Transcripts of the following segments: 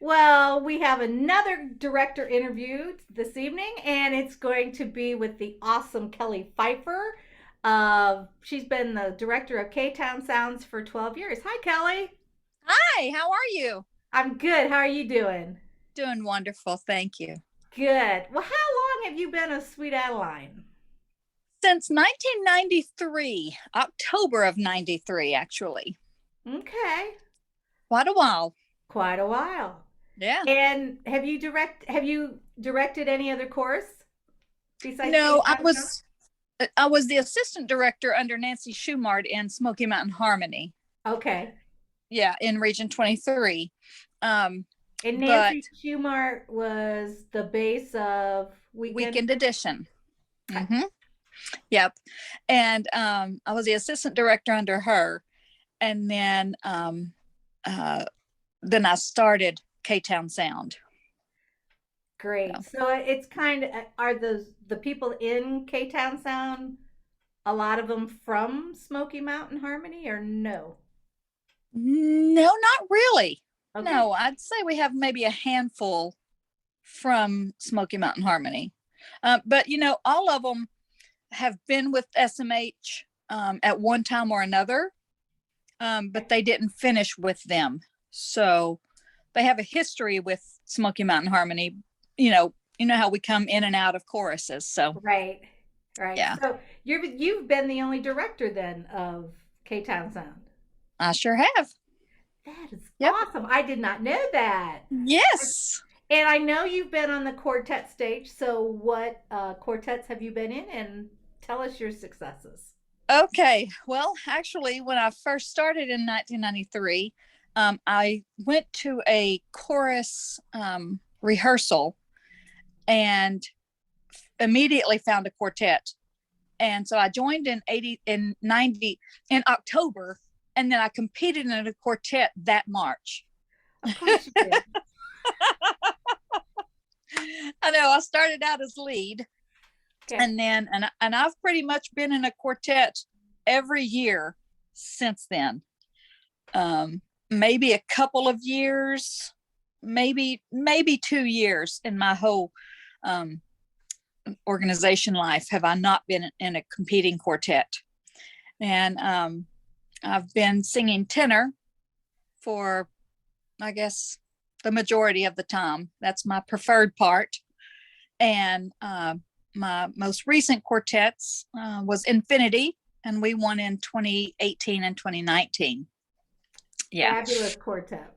Well, we have another director interview this evening, and it's going to be with the awesome Kellie Pfifer. She's been the director of K Town Sounds for 12 years. Hi, Kellie. Hi, how are you? I'm good. How are you doing? Doing wonderful, thank you. Good. Well, how long have you been a Sweet Adeline? Since 1993, October of 93, actually. Okay, Quite a while. quite a while. Yeah. And have you directed any other course besides K No, I Town Sounds? was I was the assistant director under Nancy Schumard in Smoky Mountain Harmony. Okay. Yeah, in Region 23. Um, And but Nancy Schumart was the base of Weekend. Weekend Edition. Okay. Mm-hmm. Yep. And I was the assistant director under her. And uh, then I started K Town Sound. Great. So, So it's kind of are the people in K Town Sound a lot of them from Smoky Mountain Harmony or no? no, not really. Okay. No, I'd say we have maybe a handful from Smoky Mountain Harmony. But, all of them have been with SMH at one time or another, but they didn't finish with them. So they have a history with Smoky Mountain Harmony. You know how we come in and out of choruses. So, Right. Right. yeah, So you've been the only director then of K Town Sound. I sure have. That is Yep. awesome. I did not know that. Yes. And I know you've been on the quartet stage. So what quartets have you been in? And tell us your successes. Okay. Well, actually, when I first started in 1993, I went to a chorus rehearsal and immediately found a quartet. And so I joined in 80 in 90 in October, and then I competed in a quartet that March. Of course you did. I know I started out as lead, Okay. and I've pretty much been in a quartet every year since then. Maybe a couple of years, maybe 2 years in my whole um, organization life have I not been in a competing quartet. And I've been singing tenor for, I guess, the majority of the time. That's my preferred part. And my most recent quartets was Infinity, and we won in 2018 and 2019. Yeah. Fabulous quartet.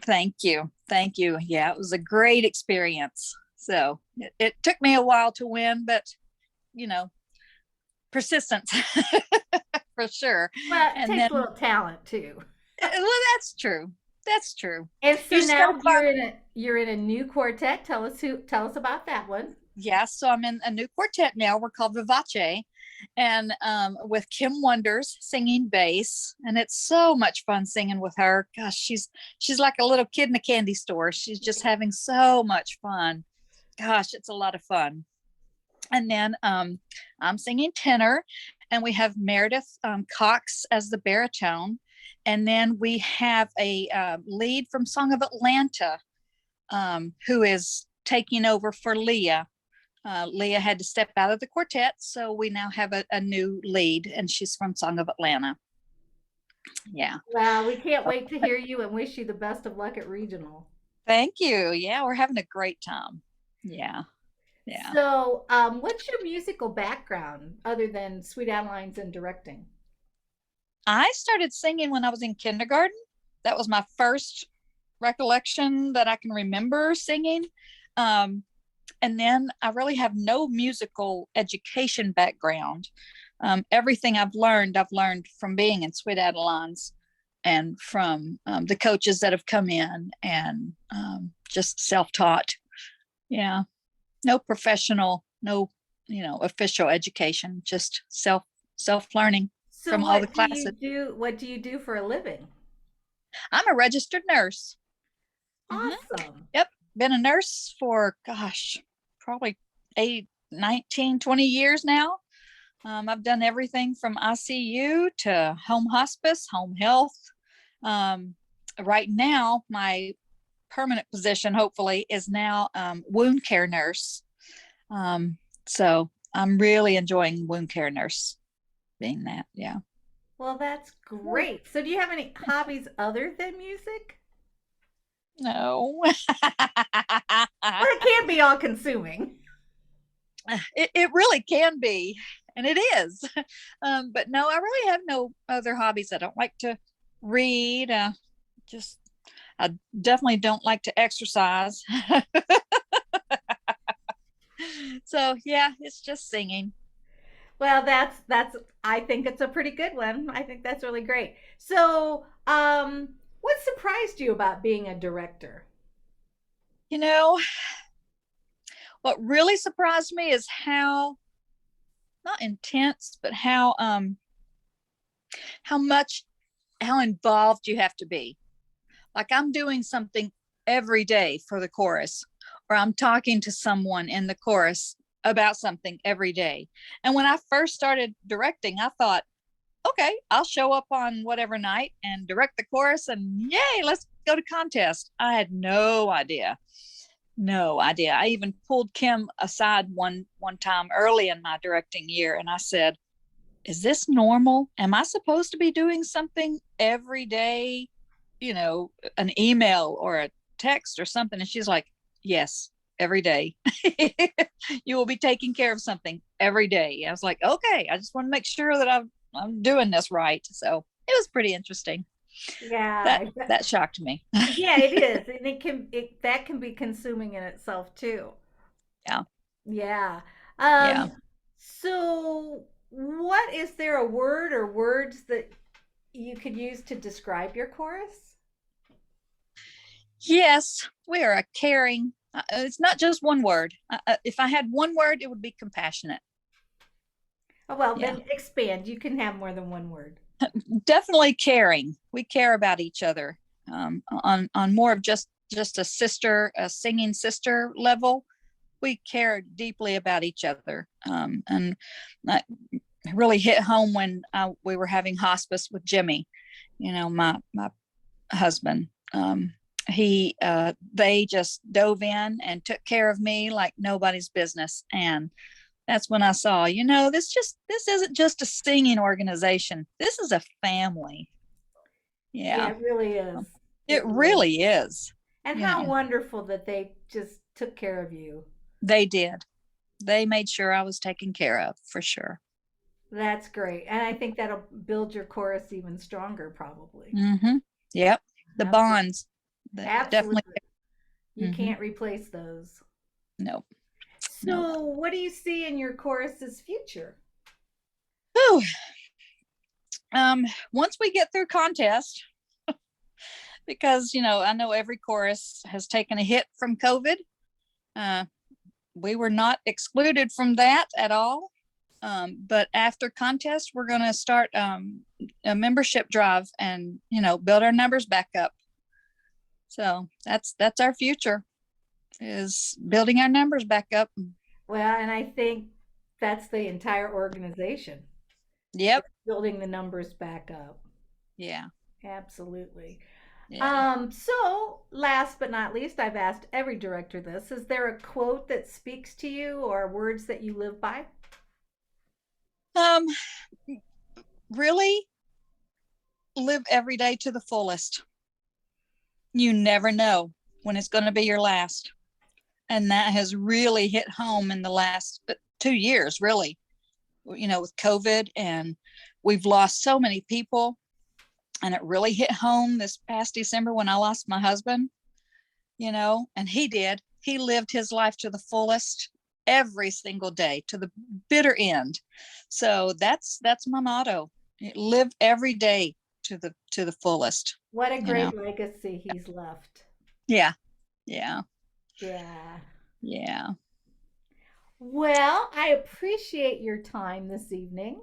Thank you. Thank you. Yeah, it was a great experience. So it took me a while to win, but you know, persistence for sure. Well, it And takes a then, little talent too. well, that's true. That's true. And so You just got to now find, you're in a new quartet. Tell us about that one. yeah. So I'm in a new quartet now. We're called Vivace, and with Kim Wonders singing bass, and it's so much fun singing with her. Gosh, she's like a little kid in a candy store. She's just having so much fun. Gosh, it's a lot of fun. And then I'm singing tenor, and we have Meredith Cox as the baritone, and then we have a lead from Song of Atlanta, who is taking over for Leah. Leah had to step out of the quartet, so we now have a new lead, and she's from Song of Atlanta. Yeah. Well, we can't wait to hear you and wish you the best of luck at regional. Thank you. Yeah, we're having a great time. Yeah. Yeah. So, what's your musical background other than Sweet Adeline's and directing? I started singing when I was in kindergarten. That was my first recollection that I can remember singing. Um, and then I really have no musical education background. Everything I've learned from being in Sweet Adelines and from the coaches that have come in and just self-taught. Yeah, no professional, no official education, just self learning So, from all the classes. What do you do for a living? I'm a registered nurse. Hmm. Awesome. Yep. Been a nurse for, gosh, probably 19, 20 years now. I've done everything from ICU to home hospice, home health, Um, right now, my permanent position, hopefully, is now wound care nurse. Um, so I'm really enjoying wound care nurse being that. Yeah. Well, that's great. So, do you have any hobbies other than music? No. Well, it can be all consuming. It really can be, and it is. But no, I really have no other hobbies. I don't like to read. Just I definitely don't like to exercise. So yeah, it's just singing. Well, that's I think it's a pretty good one. I think that's really great. So, what surprised you about being a director? You know, what really surprised me is how not intense, but how much how involved you have to be. Like I'm doing something every day for the chorus, or I'm talking to someone in the chorus about something every day. And when I first started directing, I thought, okay, I'll show up on whatever night and direct the chorus and yay, let's go to contest. I had no idea. No idea. I even pulled Kim aside one time early in my directing year and I said, is this normal? Am I supposed to be doing something every day? You know, an email or a text or something. And she's like, yes, every day. You will be taking care of something every day. I was like, okay, I just want to make sure that I'm doing this right. So it was pretty interesting. That Yeah, that shocked me. yeah, it is, and that can be consuming in itself too. Yeah. Yeah. Yeah. So what is there a word or words that you could use to describe your chorus? Yes, we are a caring. It's not just one word. If I had one word, it would be compassionate. Oh, well, Yeah, then expand. You can have more than one word. definitely caring. We care about each other on more of just a sister, a singing sister level. We care deeply about each other, and that really hit home when we were having hospice with Jimmy. You know, my husband. They just dove in and took care of me like nobody's business, and that's when I saw, this isn't just a singing organization. This is a family. Yeah, Yeah, it really is. it It really is. really is. And You how know, wonderful that they just took care of you. they did. They made sure I was taken care of for sure. That's great. And I think that'll build your chorus even stronger, probably. Mm-hmm. Yep. The Absolutely. bonds that definitely. Absolutely. You Mm-hmm. can't replace those. Nope. Nope. So, what do you see in your chorus's future? Whew. Once we get through contest, because I know every chorus has taken a hit from COVID. Uh, we were not excluded from that at all. But after contest, we're going to start a membership drive and build our numbers back up. So that's our future, is building our numbers back up. Well, and I think that's the entire organization, Yep. building the numbers back up. Yeah. Absolutely. Yeah. So last but not least, I've asked every director this. Is there a quote that speaks to you or words that you live by? Um, really live every day to the fullest. You never know when it's going to be your last. And that has really hit home in the last 2 years, really, with COVID, and we've lost so many people. And it really hit home this past December when I lost my husband, and he lived his life to the fullest every single day to the bitter end. So that's my motto. Live every day to the fullest, What a you know. great legacy he's left. Yeah. Yeah. Yeah. Yeah. Well, I appreciate your time this evening.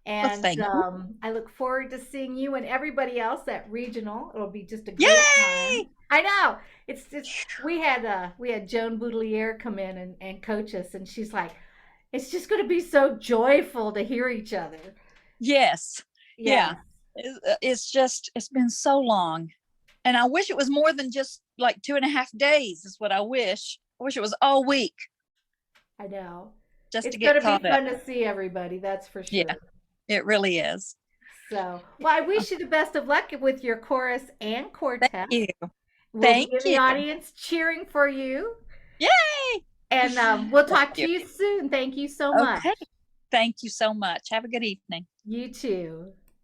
Well, And thank you. I look forward to seeing you and everybody else at regional. It'll be just a great time. Yay. I know. It's just we had Joan Boudelier come in and coach us, and she's like, it's just going to be so joyful to hear each other. Yes. Yeah. Yes. It's been so long. And I wish it was more than just like 2.5 days is what I wish. I wish it was all week I know. just to It's get going to be caught up. fun to see everybody, that's for Yeah, sure. it really is. So, well, I wish you the best of luck with your chorus and Thank quartet. you. We'll be Thank in the you. audience cheering for you. Yay. And we'll Thank talk to you. you soon. Thank you so much. Okay. Thank you so much. Have a good evening. You too.